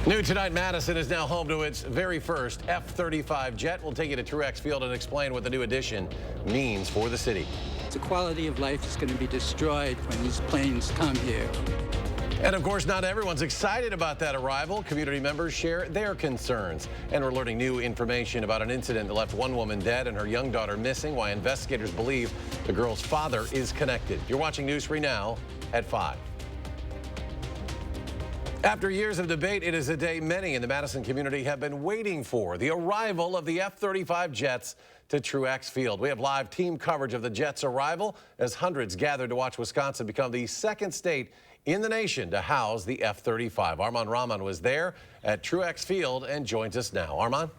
New tonight, Madison is now home to its very first F-35 jet. We'll take you to Truex Field and explain what the new addition means for the city. The quality of life is going to be destroyed when these planes come here. And of course, not everyone's excited about that arrival. Community members share their concerns. And we're learning new information about an incident that left one woman dead and her young daughter missing, why investigators believe the girl's father is connected. You're watching News 3 Now at 5. After years of debate, it is a day many in the Madison community have been waiting for: the arrival of the F-35 jets to Truex Field. We have live team coverage of the jets' arrival as hundreds gathered to watch Wisconsin become the second state in the nation to house the F-35. Armand Rahman was there at Truex Field and joins us now. Armand?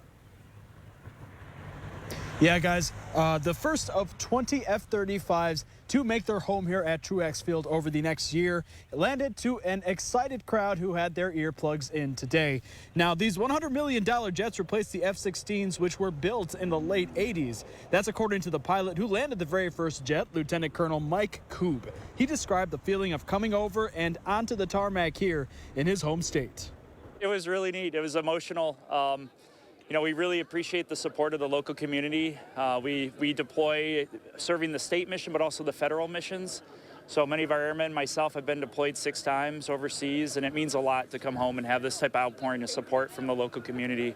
Yeah, guys, the first of 20 F-35s to make their home here at Truex Field over the next year landed to an excited crowd who had their earplugs in today. Now, these $100 million jets replaced the F-16s, which were built in the late 80s. That's according to the pilot who landed the very first jet, Lieutenant Colonel Mike Koob. He described the feeling of coming over and onto the tarmac here in his home state. It was really neat. It was emotional. You know, we really appreciate the support of the local community. We deploy serving the state mission, but also the federal missions. So many of our airmen, myself, have been deployed 6 times overseas, and it means a lot to come home and have this type of outpouring of support from the local community.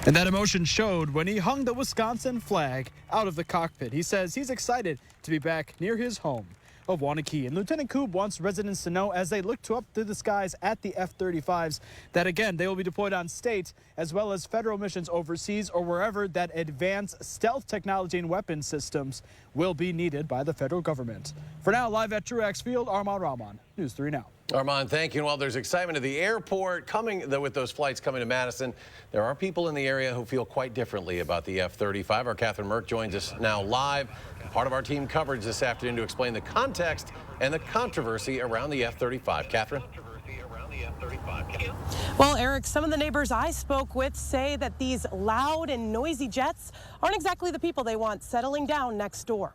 And that emotion showed when he hung the Wisconsin flag out of the cockpit. He says he's excited to be back near his home of Waunakee. And Lieutenant Koob wants residents to know as they look up through the skies at the F-35s that, again, they will be deployed on state as well as federal missions overseas or wherever that advanced stealth technology and weapons systems will be needed by the federal government. For now, live at Truex Field, Armand Rahman, News 3 Now. Armand, thank you. And while there's excitement at the airport with those flights coming to Madison, there are people in the area who feel quite differently about the F-35. Our Catherine Merck joins us now live, part of our team coverage this afternoon, to explain the context and the controversy around the F-35. Catherine? Well, Eric, some of the neighbors I spoke with say that these loud and noisy jets aren't exactly the people they want settling down next door.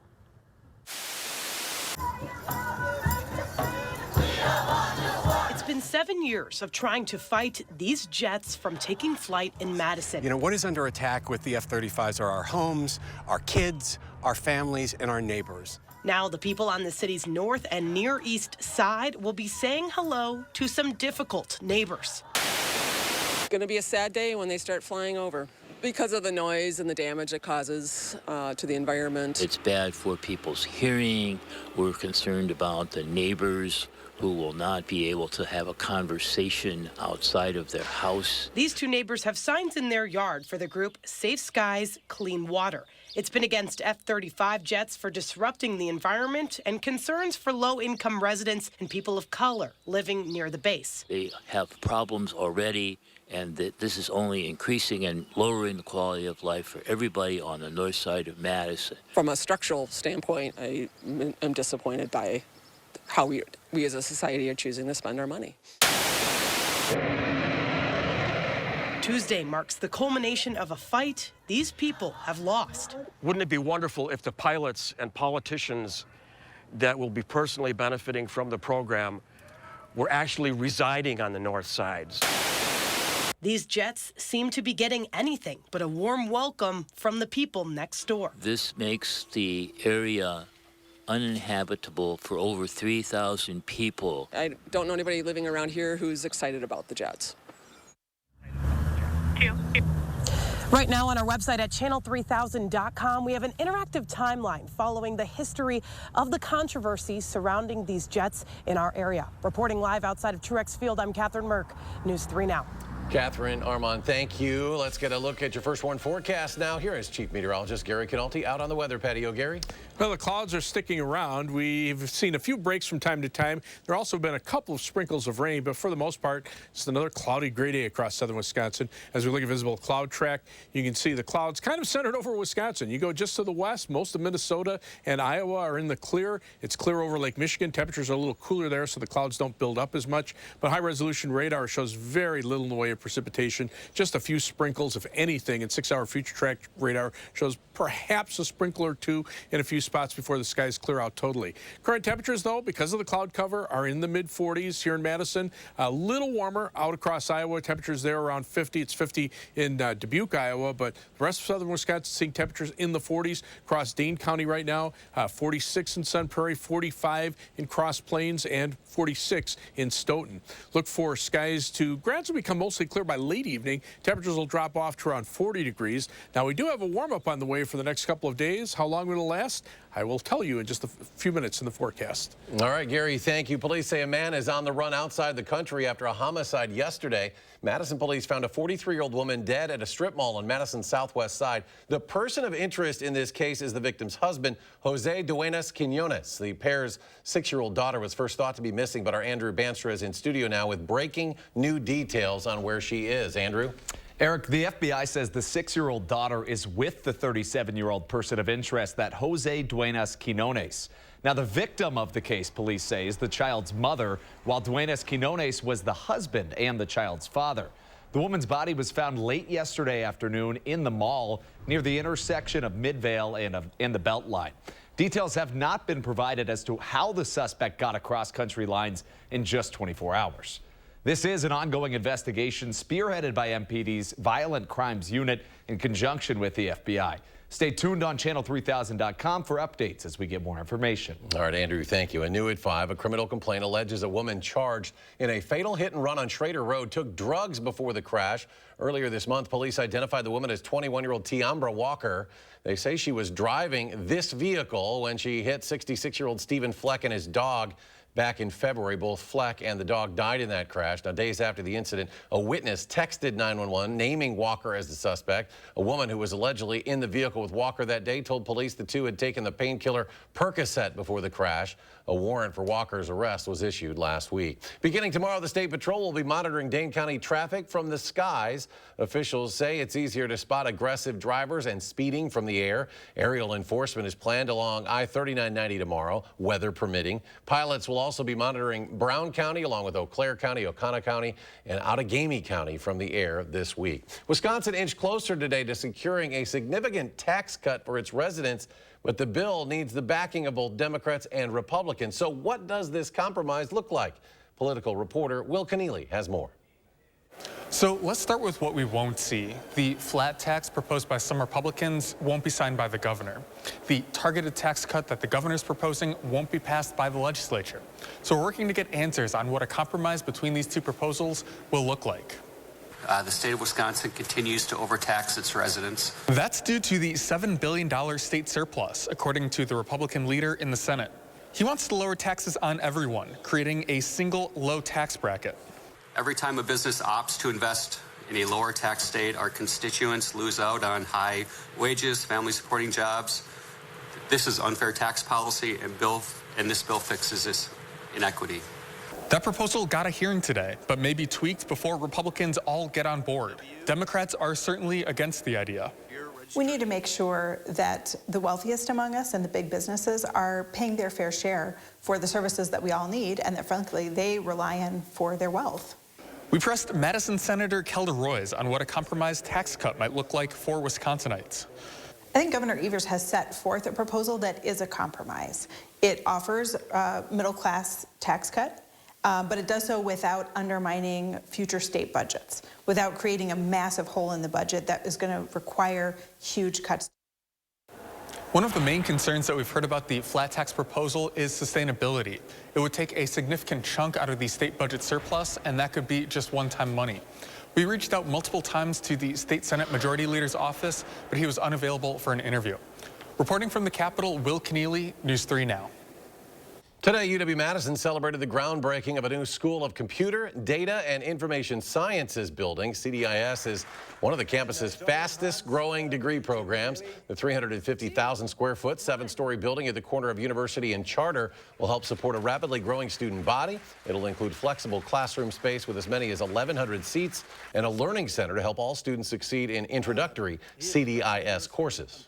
It's been 7 years of trying to fight these jets from taking flight in Madison. You know, what is under attack with the F-35s are our homes, our kids, our families, and our neighbors. Now the people on the city's north and near east side will be saying hello to some difficult neighbors. It's going to be a sad day when they start flying over because of the noise and the damage it causes to the environment. It's bad for people's hearing. We're concerned about the neighbors who will not be able to have a conversation outside of their house. These two neighbors have signs in their yard for the group Safe Skies, Clean Water. It's been against F-35 jets for disrupting the environment and concerns for low-income residents and people of color living near the base. They have problems already, and that this is only increasing and lowering the quality of life for everybody on the north side of Madison. From a structural standpoint, I am disappointed by how we as a society are choosing to spend our money. Tuesday marks the culmination of a fight these people have lost. Wouldn't it be wonderful if the pilots and politicians that will be personally benefiting from the program were actually residing on the north sides? These jets seem to be getting anything but a warm welcome from the people next door. This makes the area uninhabitable for over 3,000 people. I don't know anybody living around here who's excited about the jets. Right now on our website at channel3000.com, we have an interactive timeline following the history of the controversy surrounding these jets in our area. Reporting live outside of Truex Field, I'm Catherine Merck, News 3 Now. Catherine, Armand, thank you. Let's get a look at your first one forecast now. Here is Chief Meteorologist Gary Canalti out on the weather patio. Gary? Well, the clouds are sticking around. We've seen a few breaks from time to time. There have also been a couple of sprinkles of rain, but for the most part, it's another cloudy, gray day across southern Wisconsin. As we look at visible cloud track, you can see the clouds kind of centered over Wisconsin. You go just to the west, most of Minnesota and Iowa are in the clear. It's clear over Lake Michigan. Temperatures are a little cooler there, so the clouds don't build up as much. But high-resolution radar shows very little in the way of of precipitation, just a few sprinkles, if anything, and 6-hour future track radar shows perhaps a sprinkle or two in a few spots before the skies clear out totally. Current temperatures, though, because of the cloud cover, are in the mid-40s here in Madison. A little warmer out across Iowa. Temperatures there around 50. It's 50 in Dubuque, Iowa, but the rest of southern Wisconsin seeing temperatures in the 40s across Dane County right now, 46 in Sun Prairie, 45 in Cross Plains, and 46 in Stoughton. Look for skies to gradually become mostly clear by late evening. Temperatures will drop off to around 40 degrees. Now, we do have a warm-up on the way for the next couple of days. How long will it last? I will tell you in just a few minutes in the forecast. All right, Gary, thank you. Police say a man is on the run outside the country after a homicide yesterday. Madison police found a 43-year-old woman dead at a strip mall on Madison's southwest side. The person of interest in this case is the victim's husband, Jose Duenas-Quinones. The pair's 6-year-old daughter was first thought to be missing, but our Andrew Banstra is in studio now with breaking new details on where she is. Andrew? Eric, the FBI says the 6-year-old daughter is with the 37-year-old person of interest, that Jose Duenas-Quinones. Now, the victim of the case, police say, is the child's mother, while Duenas-Quinones was the husband and the child's father. The woman's body was found late yesterday afternoon in the mall near the intersection of Midvale and the Beltline. Details have not been provided as to how the suspect got across country lines in just 24 hours. This is an ongoing investigation spearheaded by MPD's Violent Crimes Unit in conjunction with the FBI. Stay tuned on channel3000.com for updates as we get more information. All right, Andrew, thank you. A new at 5, a criminal complaint alleges a woman charged in a fatal hit and run on Schrader Road took drugs before the crash. Earlier this month, police identified the woman as 21-year-old Tiambra Walker. They say she was driving this vehicle when she hit 66-year-old Stephen Fleck and his dog. Back in February, both Fleck and the dog died in that crash. Now, days after the incident, a witness texted 911, naming Walker as the suspect. A woman who was allegedly in the vehicle with Walker that day told police the two had taken the painkiller Percocet before the crash. A warrant for Walker's arrest was issued last week. Beginning tomorrow, the State Patrol will be monitoring Dane County traffic from the skies. Officials say it's easier to spot aggressive drivers and speeding from the air. Aerial enforcement is planned along I-3990 tomorrow, weather permitting. Pilots will also be monitoring Brown County along with Eau Claire County, Oconee County, and Outagamie County from the air this week. Wisconsin inched closer today to securing a significant tax cut for its residents, but the bill needs the backing of both Democrats and Republicans. So what does this compromise look like? Political reporter Will Keneally has more. So let's start with what we won't see. The flat tax proposed by some Republicans won't be signed by the governor. The targeted tax cut that the governor is proposing won't be passed by the legislature. So we're working to get answers on what a compromise between these two proposals will look like. The state of Wisconsin continues to overtax its residents. That's due to the $7 billion state surplus, according to the Republican leader in the Senate. He wants to lower taxes on everyone, creating a single low tax bracket. Every time a business opts to invest in a lower tax state, our constituents lose out on high wages, family-supporting jobs. This is unfair tax policy, and this bill fixes this inequity. That proposal got a hearing today, but may be tweaked before Republicans all get on board. Democrats are certainly against the idea. We need to make sure that the wealthiest among us and the big businesses are paying their fair share for the services that we all need and that, frankly, they rely on for their wealth. We pressed Madison Senator Kelda Roys on what a compromised tax cut might look like for Wisconsinites. I think Governor Evers has set forth a proposal that is a compromise. It offers a middle-class tax cut, but it does so without undermining future state budgets, without creating a massive hole in the budget that is going to require huge cuts. One of the main concerns that we've heard about the flat tax proposal is sustainability. It would take a significant chunk out of the state budget surplus, and that could be just one-time money. We reached out multiple times to the state Senate Majority Leader's office, but he was unavailable for an interview. Reporting from the Capitol, Will Keneally, News 3 Now. Today, UW-Madison celebrated the groundbreaking of a new School of Computer, Data, and Information Sciences building. CDIS is one of the campus's fastest-growing degree programs. The 350,000-square-foot, 7-story building at the corner of University and Charter will help support a rapidly growing student body. It'll include flexible classroom space with as many as 1,100 seats and a learning center to help all students succeed in introductory CDIS courses.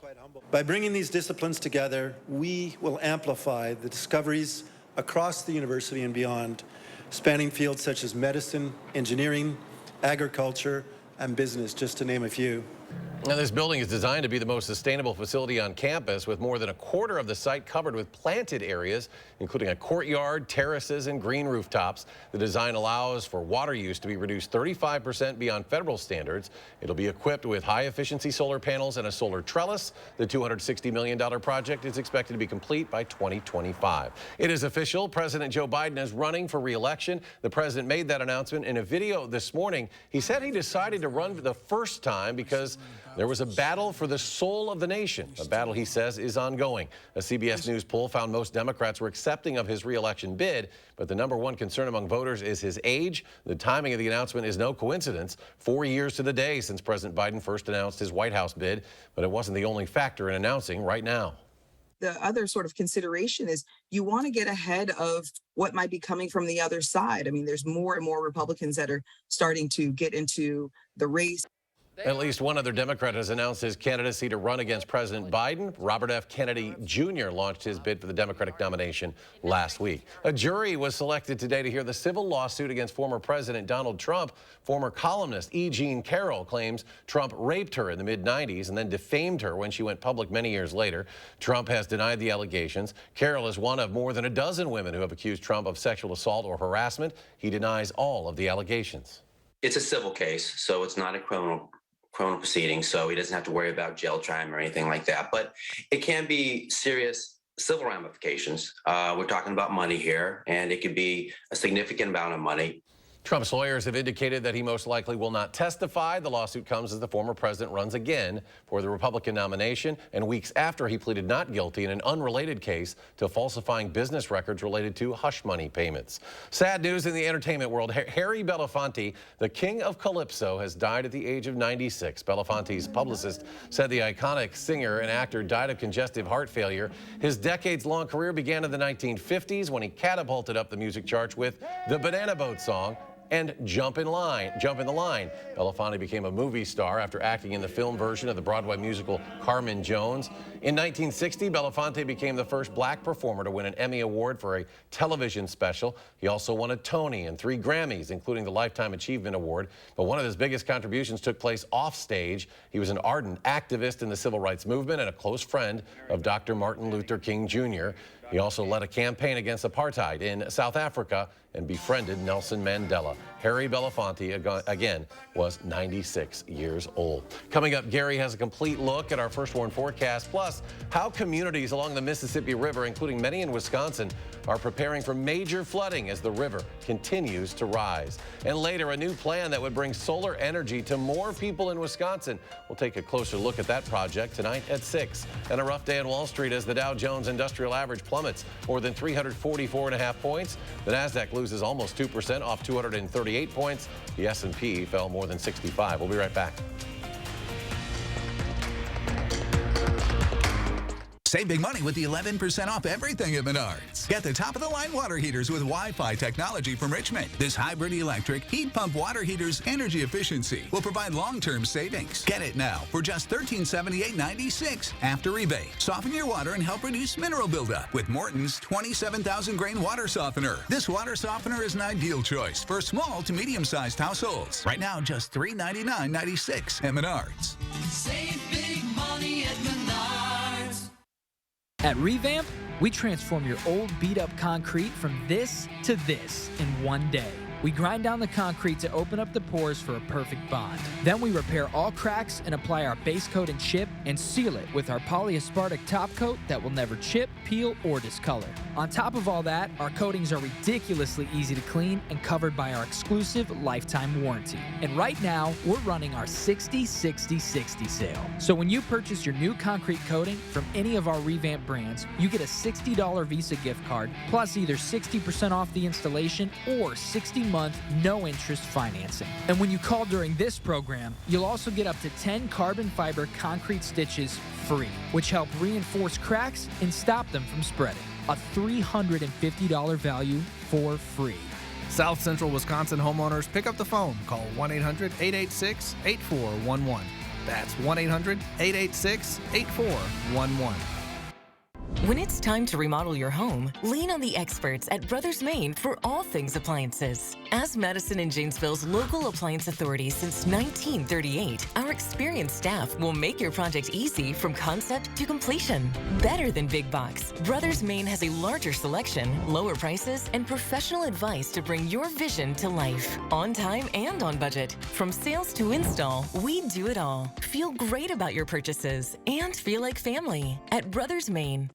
By bringing these disciplines together, we will amplify the discoveries across the university and beyond, spanning fields such as medicine, engineering, agriculture, and business, just to name a few. Now, this building is designed to be the most sustainable facility on campus, with more than a quarter of the site covered with planted areas, including a courtyard, terraces, and green rooftops. The design allows for water use to be reduced 35% beyond federal standards. It'll be equipped with high-efficiency solar panels and a solar trellis. The $260 million project is expected to be complete by 2025. It is official. President Joe Biden is running for re-election. The president made that announcement in a video this morning. He said he decided to run for the first time because there was a battle for the soul of the nation. A battle, he says, is ongoing. A CBS News poll found most Democrats were accepting of his re-election bid, but the #1 concern among voters is his age. The timing of the announcement is no coincidence. 4 years to the day since President Biden first announced his White House bid, but it wasn't the only factor in announcing right now. The other sort of consideration is you want to get ahead of what might be coming from the other side. I mean, there's more and more Republicans that are starting to get into the race. At least one other Democrat has announced his candidacy to run against President Biden. Robert F. Kennedy Jr. launched his bid for the Democratic nomination last week. A jury was selected today to hear the civil lawsuit against former President Donald Trump. Former columnist E. Jean Carroll claims Trump raped her in the mid-90s and then defamed her when she went public many years later. Trump has denied the allegations. Carroll is one of more than a dozen women who have accused Trump of sexual assault or harassment. He denies all of the allegations. It's a civil case, so it's not a criminal proceeding, so he doesn't have to worry about jail time or anything like that. But it can be serious civil ramifications. We're talking about money here, and it could be a significant amount of money. Trump's lawyers have indicated that he most likely will not testify. The lawsuit comes as the former president runs again for the Republican nomination and weeks after he pleaded not guilty in an unrelated case to falsifying business records related to hush money payments. Sad news in the entertainment world. Harry Belafonte, the king of Calypso, has died at the age of 96. Belafonte's publicist said the iconic singer and actor died of congestive heart failure. His decades-long career began in the 1950s when he catapulted up the music charts with the Banana Boat song and Jump in the Line. Belafonte became a movie star after acting in the film version of the Broadway musical Carmen Jones. In 1960, Belafonte became the first black performer to win an Emmy Award for a television special. He also won a Tony and 3 Grammys, including the Lifetime Achievement Award. But one of his biggest contributions took place off stage. He was an ardent activist in the civil rights movement and a close friend of Dr. Martin Luther King Jr. He also led a campaign against apartheid in South Africa and befriended Nelson Mandela. Harry Belafonte, again, was 96 years old. Coming up, Gary has a complete look at our First Warn forecast, plus how communities along the Mississippi River, including many in Wisconsin, are preparing for major flooding as the river continues to rise. And later, a new plan that would bring solar energy to more people in Wisconsin. We'll take a closer look at that project tonight at 6. And a rough day on Wall Street as the Dow Jones Industrial Average plummets more than 344.5 points. The Nasdaq loses almost 2% off 238 points. The S&P fell more than 65. We'll be right back. Save big money with the 11% off everything at Menards. Get the top-of-the-line water heaters with Wi-Fi technology from Richmond. This hybrid electric heat pump water heater's energy efficiency will provide long-term savings. Get it now for just $1378.96 after rebate. Soften your water and help reduce mineral buildup with Morton's 27,000 grain water softener. This water softener is an ideal choice for small to medium-sized households. Right now, just $399.96 at Menards. Save big money at Menards. At Revamp, we transform your old beat-up concrete from this to this in one day. We grind down the concrete to open up the pores for a perfect bond. Then we repair all cracks and apply our base coat and chip and seal it with our polyaspartic top coat that will never chip, peel, or discolor. On top of all that, our coatings are ridiculously easy to clean and covered by our exclusive lifetime warranty. And right now, we're running our 60-60-60 sale. So when you purchase your new concrete coating from any of our Revamp brands, you get a $60 Visa gift card, plus either 60% off the installation or 60-month no-interest financing. And when you call during this program, you'll also get up to 10 carbon fiber concrete stitches free, which help reinforce cracks and stop them from spreading. A $350 value for free. South Central Wisconsin homeowners, pick up the phone. Call 1-800-886-8411. That's 1-800-886-8411. When it's time to remodel your home, lean on the experts at Brothers Maine for all things appliances. As Madison and Janesville's local appliance authority since 1938, our experienced staff will make your project easy from concept to completion. Better than big box, Brothers Maine has a larger selection, lower prices, and professional advice to bring your vision to life. On time and on budget. From sales to install, we do it all. Feel great about your purchases and feel like family at Brothers Maine.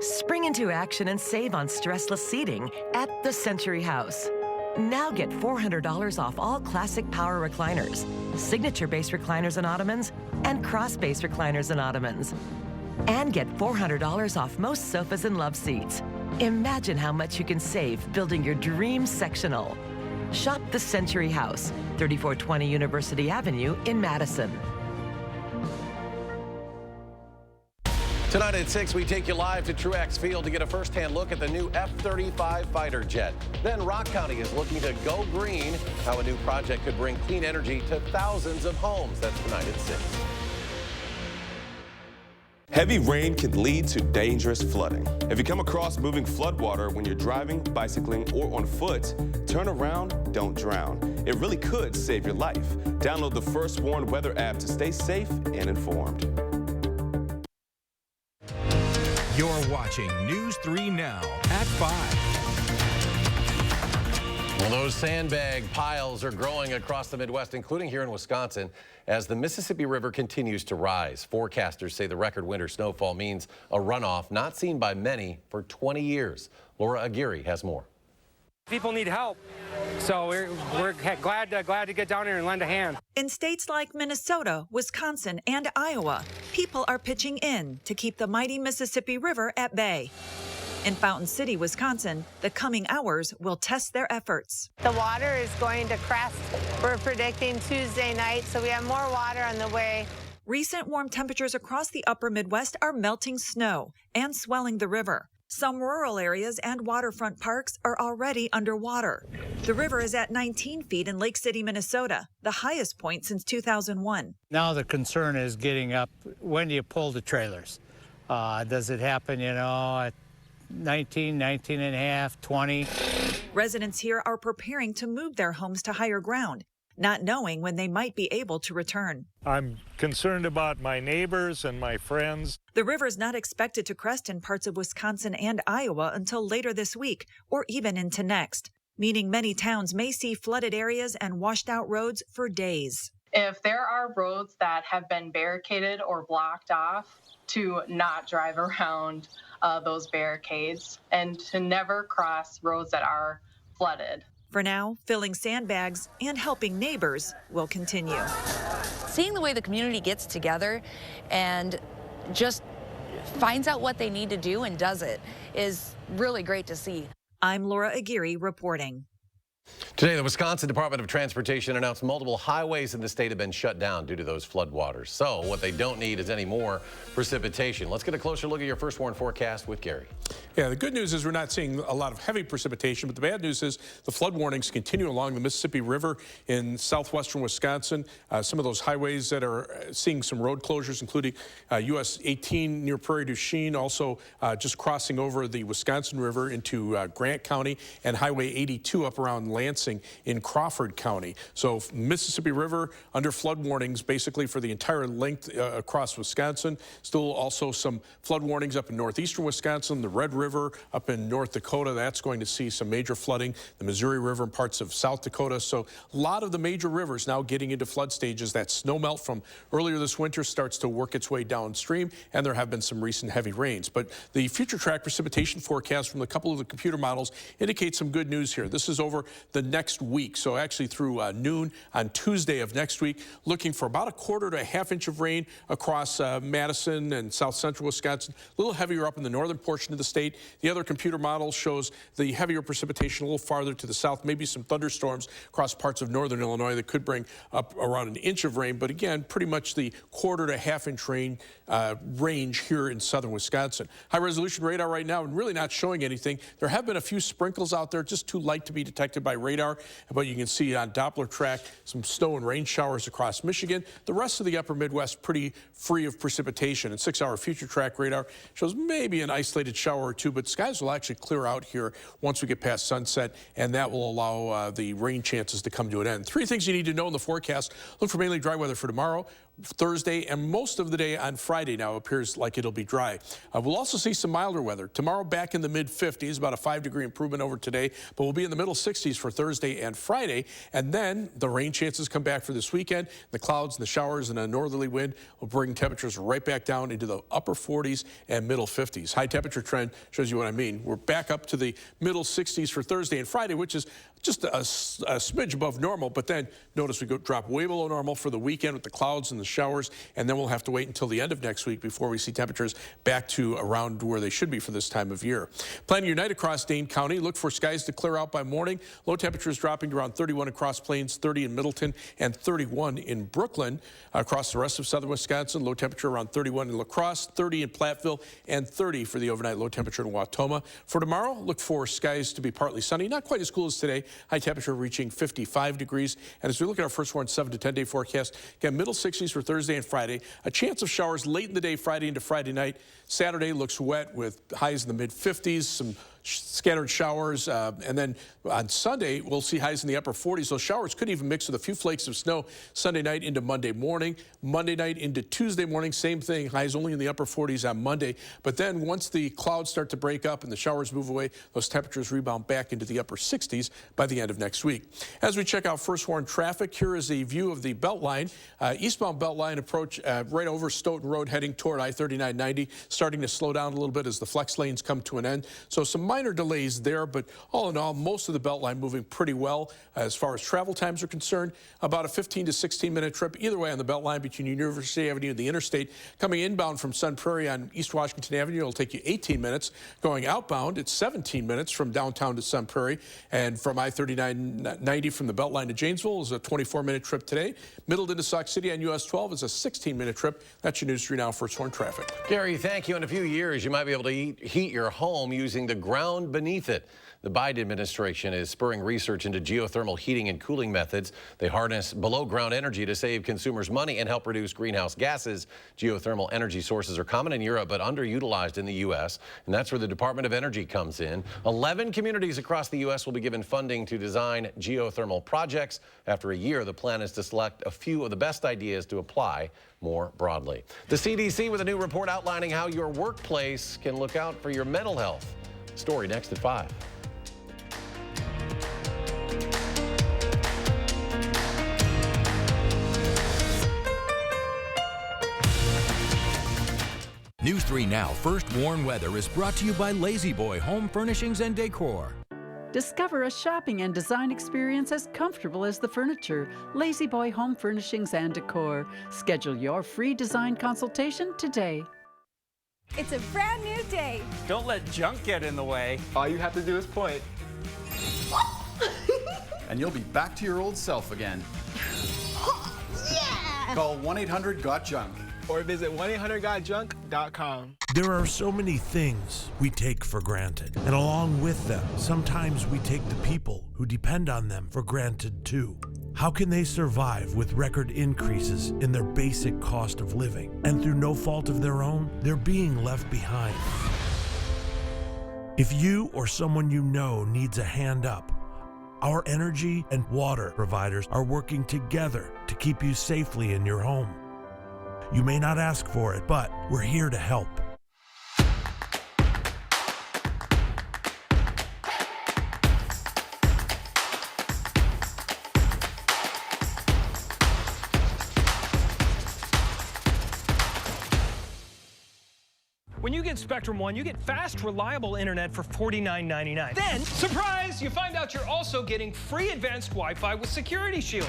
Spring into action and save on stressless seating at the Century House. Now get $400 off all classic power recliners, signature-based recliners and ottomans, and cross-base recliners and ottomans. And get $400 off most sofas and love seats. Imagine how much you can save building your dream sectional. Shop the Century House, 3420 University Avenue in Madison. Tonight at 6, we take you live to Truax Field to get a first-hand look at the new F-35 fighter jet. Then Rock County is looking to go green, how a new project could bring clean energy to thousands of homes. That's tonight at 6. Heavy rain can lead to dangerous flooding. If you come across moving floodwater when you're driving, bicycling, or on foot, turn around, don't drown. It really could save your life. Download the First Warn Weather app to stay safe and informed. You're watching News 3 Now at 5. Well, those sandbag piles are growing across the Midwest, including here in Wisconsin, as the Mississippi River continues to rise. Forecasters say the record winter snowfall means a runoff not seen by many for 20 years. Laura Aguirre has more. People need help, so we're glad to get down here and lend a hand. In states like Minnesota, Wisconsin, and Iowa, people are pitching in to keep the mighty Mississippi River at bay. In Fountain City, Wisconsin, the coming hours will test their efforts. The water is going to crest. We're predicting Tuesday night, so we have more water on the way. Recent warm temperatures across the upper Midwest are melting snow and swelling the river. Some rural areas and waterfront parks are already underwater. The river is at 19 feet in Lake City, Minnesota, the highest point since 2001. Now the concern is getting up, when do you pull the trailers? Does it happen, at 19 and a half, 20? Residents here are preparing to move their homes to higher ground, not knowing when they might be able to return. I'm concerned about my neighbors and my friends. The river is not expected to crest in parts of Wisconsin and Iowa until later this week or even into next, meaning many towns may see flooded areas and washed out roads for days. If there are roads that have been barricaded or blocked off, to not drive around those barricades and to never cross roads that are flooded. For now, filling sandbags and helping neighbors will continue. Seeing the way the community gets together and just finds out what they need to do and does it is really great to see. I'm Laura Aguirre reporting. Today, the Wisconsin Department of Transportation announced multiple highways in the state have been shut down due to those floodwaters. So what they don't need is any more precipitation. Let's get a closer look at your First Warn forecast with Gary. Yeah, the good news is we're not seeing a lot of heavy precipitation, but the bad news is the flood warnings continue along the Mississippi River in southwestern Wisconsin. Some of those highways that are seeing some road closures, including US 18 near Prairie du Chien, also just crossing over the Wisconsin River into Grant County, and Highway 82 up around Lansing in Crawford County. So Mississippi River under flood warnings basically for the entire length across Wisconsin. Still also some flood warnings up in northeastern Wisconsin, the Red River up in North Dakota. That's going to see some major flooding. The Missouri River and parts of South Dakota. So a lot of the major rivers now getting into flood stages. That snow melt from earlier this winter starts to work its way downstream, and there have been some recent heavy rains. But the future track precipitation forecast from a couple of the computer models indicates some good news here. This is over the next week. So actually through noon on Tuesday of next week, looking for about a quarter to a half inch of rain across Madison and south central Wisconsin. A little heavier up in the northern portion of the state. The other computer model shows the heavier precipitation a little farther to the south, maybe some thunderstorms across parts of northern Illinois that could bring up around an inch of rain. But again, pretty much the quarter to half inch rain range here in southern Wisconsin. High resolution radar right now and really not showing anything. There have been a few sprinkles out there, just too light to be detected by radar. radar, but you can see on Doppler track some snow and rain showers across Michigan. The rest of the upper Midwest pretty free of precipitation. And 6-hour future track radar shows maybe an isolated shower or two, but skies will actually clear out here once we get past sunset, and that will allow the rain chances to come to an end. 3 things you need to know in the forecast. Look for mainly dry weather for tomorrow, Thursday, and most of the day on Friday now appears like it'll be dry. We'll also see some milder weather. Tomorrow back in the mid-50s, about a 5-degree improvement over today, but we'll be in the middle 60s for Thursday and Friday. And then the rain chances come back for this weekend. The clouds and the showers and a northerly wind will bring temperatures right back down into the upper 40s and middle 50s. High temperature trend shows you what I mean. We're back up to the middle 60s for Thursday and Friday, which is just a smidge above normal, but then notice we drop way below normal for the weekend with the clouds and the showers, and then we'll have to wait until the end of next week before we see temperatures back to around where they should be for this time of year. Planning your night across Dane County. Look for skies to clear out by morning. Low temperatures dropping to around 31 across Plains, 30 in Middleton, and 31 in Brooklyn. Across the rest of southern Wisconsin, low temperature around 31 in La Crosse, 30 in Platteville, and 30 for the overnight low temperature in Wautoma. For tomorrow, look for skies to be partly sunny, not quite as cool as today. High temperature reaching 55 degrees. And as we look at our first warn 7 to 10 day forecast, again, middle 60s for Thursday and Friday. A chance of showers late in the day, Friday into Friday night. Saturday looks wet with highs in the mid 50s, some scattered showers, and then on Sunday we'll see highs in the upper 40s. Those showers could even mix with a few flakes of snow Sunday night into Monday morning. Monday night into Tuesday morning, same thing, highs only in the upper 40s on Monday. But then once the clouds start to break up and the showers move away, those temperatures rebound back into the upper 60s by the end of next week. As we check out first warn traffic, here is a view of the Beltline. Eastbound Beltline approach right over Stoughton Road heading toward I-3990, starting to slow down a little bit as the flex lanes come to an end. So some minor delays there, but all in all, most of the Beltline moving pretty well as far as travel times are concerned. About a 15 to 16 minute trip either way on the Beltline between University Avenue and the interstate. Coming inbound from Sun Prairie on East Washington Avenue, it'll take you 18 minutes. Going outbound, it's 17 minutes from downtown to Sun Prairie. And from I-3990 from the Beltline to Janesville is a 24-minute trip today. Middleton to Sauk City on US 12 is a 16-minute trip. That's your News 3 Now first warn traffic. Gary, thank you. In a few years, you might be able to heat your home using the ground beneath it. The Biden administration is spurring research into geothermal heating and cooling methods. They harness below-ground energy to save consumers money and help reduce greenhouse gases. Geothermal energy sources are common in Europe but underutilized in the U.S., and that's where the Department of Energy comes in. 11 communities across the U.S. will be given funding to design geothermal projects. After a year, the plan is to select a few of the best ideas to apply more broadly. The CDC with a new report outlining how your workplace can look out for your mental health. Story next at 5. News 3 Now First Warn Weather is brought to you by Lazy Boy Home Furnishings and Decor. Discover a shopping and design experience as comfortable as the furniture. Lazy Boy Home Furnishings and Decor. Schedule your free design consultation today. It's a brand new day. Don't let junk get in the way. All you have to do is point. And you'll be back to your old self again. Yeah! Call 1-800-GOT-JUNK. Or visit 1-800-GOT-JUNK.com. There are so many things we take for granted, and along with them, sometimes we take the people who depend on them for granted too. How can they survive with record increases in their basic cost of living, and through no fault of their own, they're being left behind? If you or someone you know needs a hand up, our energy and water providers are working together to keep you safely in your home. You may not ask for it, but we're here to help. When you get Spectrum One, you get fast, reliable internet for $49.99. Then, surprise, you find out you're also getting free advanced Wi-Fi with Security Shield.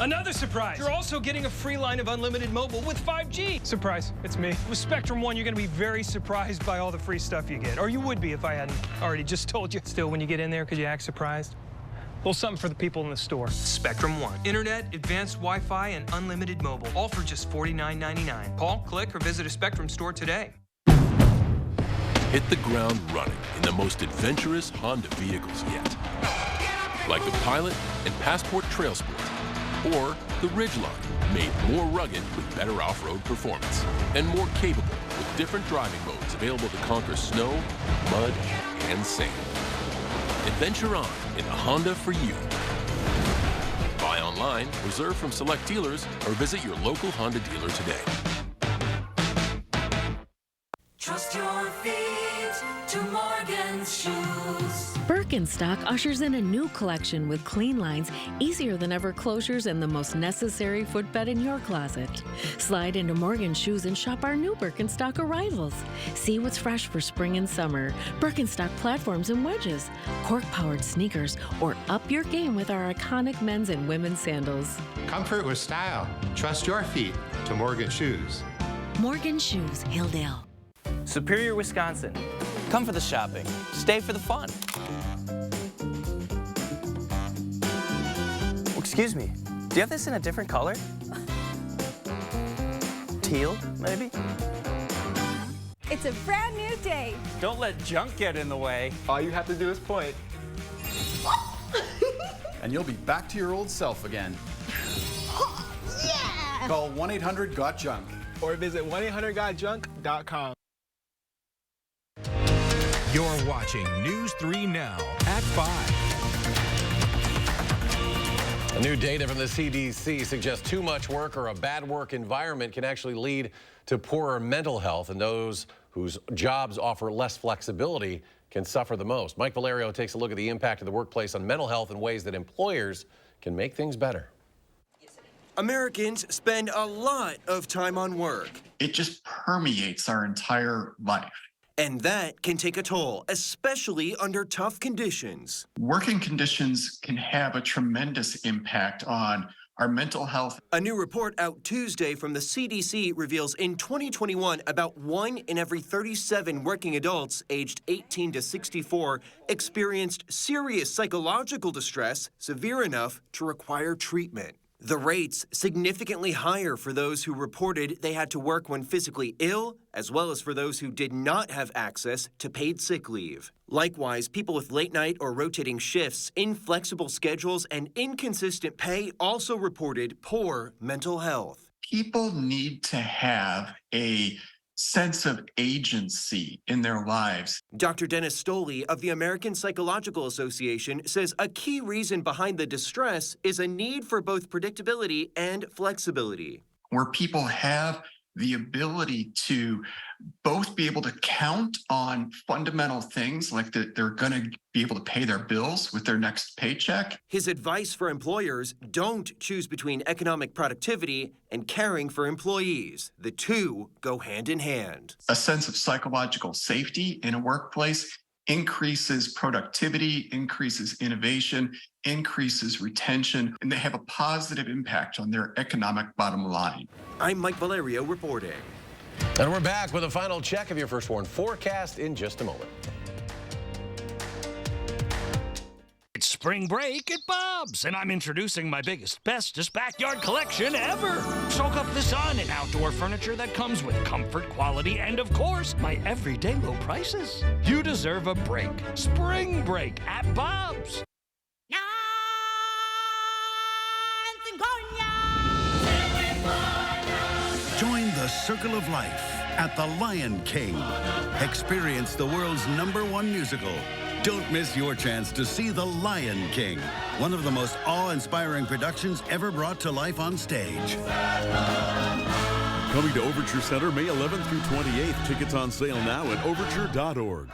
Another surprise, you're also getting a free line of unlimited mobile with 5G. Surprise, it's me. With Spectrum One, you're gonna be very surprised by all the free stuff you get. Or you would be if I hadn't already just told you. Still, when you get in there, could you act surprised? A little something for the people in the store. Spectrum One. Internet, advanced Wi-Fi, and unlimited mobile. All for just $49.99. Call, click, or visit a Spectrum store today. Hit the ground running in the most adventurous Honda vehicles yet. like the Pilot and Passport Trail Sport, or the Ridgeline, made more rugged with better off-road performance, and more capable with different driving modes available to conquer snow, mud, and sand. Adventure on in the Honda for you. Buy online, reserve from select dealers, or visit your local Honda dealer today. Trust your feet to Morgan's Shoes. Birkenstock ushers in a new collection with clean lines, easier than ever closures, and the most necessary footbed in your closet. Slide into Morgan's Shoes and shop our new Birkenstock arrivals. See what's fresh for spring and summer. Birkenstock platforms and wedges, cork-powered sneakers, or up your game with our iconic men's and women's sandals. Comfort with style. Trust your feet to Morgan's Shoes. Morgan's Shoes, Hilldale. Superior, Wisconsin. Come for the shopping. Stay for the fun. Excuse me, do you have this in a different color? Teal, maybe? It's a brand new day. Don't let junk get in the way. All you have to do is point. And you'll be back to your old self again. Yeah! Call 1-800-GOT-JUNK. Or visit 1-800-GOT-JUNK.com. You're watching News 3 Now at 5. A new data from the CDC suggests too much work or a bad work environment can actually lead to poorer mental health, and those whose jobs offer less flexibility can suffer the most. Mike Valerio takes a look at the impact of the workplace on mental health and ways that employers can make things better. Americans spend a lot of time on work. It just permeates our entire life. And that can take a toll, especially under tough conditions. Working conditions can have a tremendous impact on our mental health. A new report out Tuesday from the CDC reveals in 2021, about 1 in every 37 working adults aged 18 to 64 experienced serious psychological distress, severe enough to require treatment. The rates significantly higher for those who reported they had to work when physically ill, as well as for those who did not have access to paid sick leave. Likewise, people with late night or rotating shifts, inflexible schedules, and inconsistent pay also reported poor mental health. People need to have a sense of agency in their lives. Dr. Dennis Stoley of the American Psychological Association says a key reason behind the distress is a need for both predictability and flexibility. Where people have the ability to both be able to count on fundamental things like that they're going to be able to pay their bills with their next paycheck. His advice for employers: don't choose between economic productivity and caring for employees. The two go hand in hand. A sense of psychological safety in a workplace increases productivity, increases innovation, increases retention, and they have a positive impact on their economic bottom line. I'm Mike Valerio reporting. And we're back with a final check of your First Warn forecast in just a moment. It's spring break at Bob's, and I'm introducing my biggest, bestest backyard collection ever. Soak up the sun in outdoor furniture that comes with comfort, quality, and of course, my everyday low prices. You deserve a break. Spring break at Bob's. Join the circle of life at the Lion King. Experience the world's #1 musical. Don't miss your chance to see The Lion King, one of the most awe-inspiring productions ever brought to life on stage. Coming to Overture Center May 11th through 28th. Tickets on sale now at overture.org.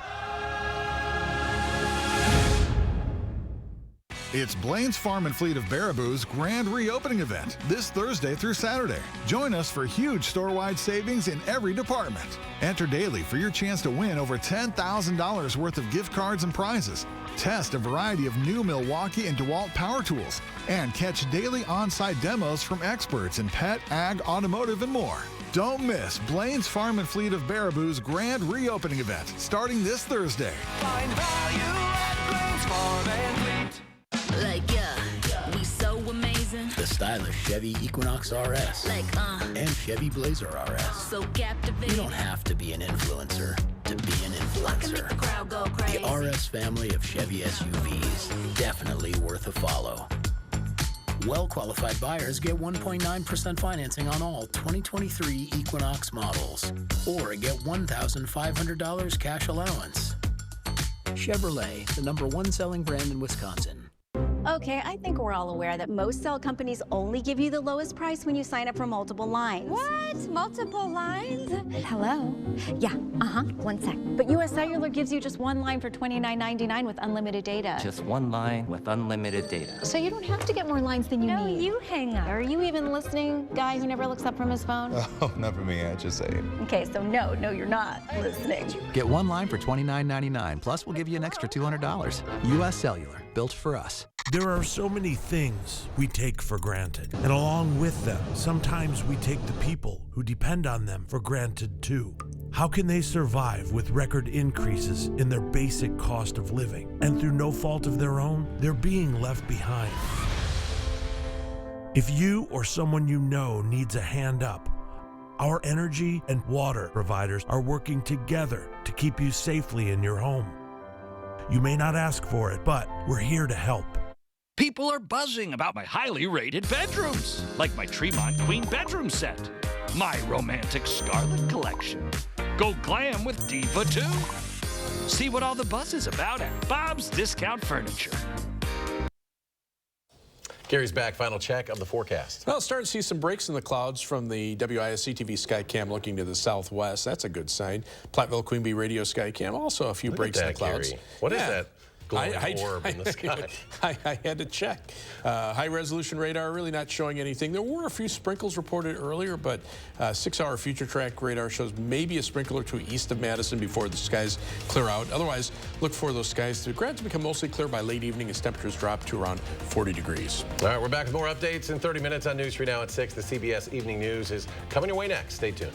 It's Blaine's Farm and Fleet of Baraboo's grand reopening event this Thursday through Saturday. Join us for huge store-wide savings in every department. Enter daily for your chance to win over $10,000 worth of gift cards and prizes. Test a variety of new Milwaukee and DeWalt power tools. And catch daily on-site demos from experts in pet, ag, automotive, and more. Don't miss Blaine's Farm and Fleet of Baraboo's grand reopening event starting this Thursday. Find value at Blaine's Farm and Fleet. We so amazing. The stylish Chevy Equinox RS. And Chevy Blazer RS. So captivating. You don't have to be an influencer to be an influencer. The RS family of Chevy SUVs, definitely worth a follow. Well-qualified buyers get 1.9% financing on all 2023 Equinox models, or get $1,500 cash allowance. Chevrolet, the #1 selling brand in Wisconsin. Okay, I think we're all aware that most cell companies only give you the lowest price when you sign up for multiple lines. What? Multiple lines? Hello? Yeah, 1 sec. But US Cellular gives you just one line for $29.99 with unlimited data. Just one line with unlimited data. So you don't have to get more lines than you need. No, you hang up. Are you even listening, guy who never looks up from his phone? Oh, not for me, I just say it. Okay, so no, you're not listening. Get one line for $29.99, plus we'll give you an extra $200. US Cellular, built for us. There are so many things we take for granted, and along with them, sometimes we take the people who depend on them for granted too. How can they survive with record increases in their basic cost of living, and through no fault of their own, they're being left behind? If you or someone you know needs a hand up, our energy and water providers are working together to keep you safely in your home. You may not ask for it, but we're here to help. People are buzzing about my highly rated bedrooms, like my Tremont Queen bedroom set, my romantic Scarlet collection. Go glam with Diva 2. See what all the buzz is about at Bob's Discount Furniture. Gary's back. Final check of the forecast. Well, starting to see some breaks in the clouds from the WISC-TV Skycam looking to the southwest. That's a good sign. Platteville Queen Bee Radio Skycam, also a few breaks in the clouds. Gary. What is that glowing orb in the sky? I had to check. High-resolution radar really not showing anything. There were a few sprinkles reported earlier, but 6-hour future track radar shows maybe a sprinkle or two east of Madison before the skies clear out. Otherwise, look for those skies to gradually become mostly clear by late evening as temperatures drop to around 40 degrees. All right, we're back with more updates in 30 minutes on News 3 Now at 6. The CBS Evening News is coming your way next. Stay tuned.